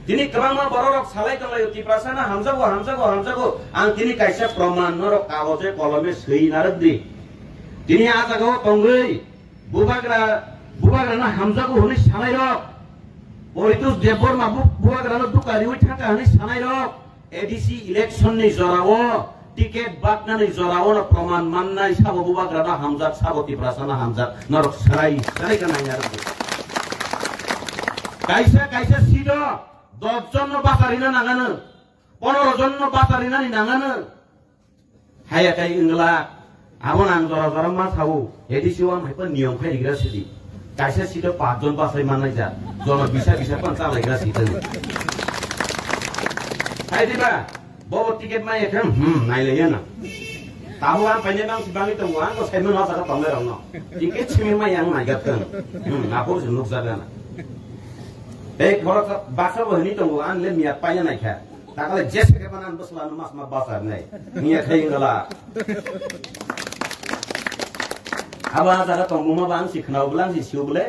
Dini kerana borok salai kalau yuti prasana hamzago ang dini kaisa proman norok kawaje kolome sei nardi dini azago tonggei bubagra na hamzago huni salai rok oritus debor mabuk bubagra no dukari uthaka huni salai rok ADC election ni jorawo tiket bakna ni jorawo no proman manna sabo bubagra na hamzat sabo ti prasana hamzat norok salai kana yardi kaisa sido 10 জন বাতারিনা নাগানো 15 জন বাতারিনা নি নাগানো হায়া কাই ইংলা আমন আং জরা জরা মা থাবো এডিসিওয়ান হাইপা নিয়ম খাইগ্রা সিদি কাইসা সিটো 5 জন বাসাই মাননাই যা জন বিসা পান চালাইগ্রা সিদি হাই দিবা বব টিকেট মাই এখান নাইলাইয়া না তাবো আন পাইনে বাং সিবাংনি তংগো আং সাইমন হাসা তংলে রং ন টিকেট সিমি মাই আং নাইগাতন আপো জনুক জাগানা एक भरत बासा बहनी तंगो आन ले मिया पाया नाय खा ताकले जेस के बनान बसला नमाज मा बासा नाय मिया खाइंगला आबा जारा तंगो मा बां सिखनाव ब्लां सि सिउबले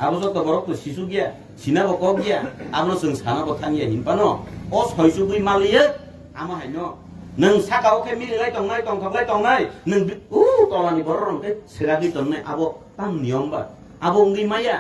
आबो जो तबरक तो सिसु गिया सिना बको गिया आमनो जों साना बथानिया हिनपानो ओ सयसु गई मालिये आमा हायनो नों साकाव के मिलिलाय तंनाय तंखाबलाय तंनाय नों तलानि बररं के सेरागि तंनाय आबो तां नियम बा आबो उंगि माया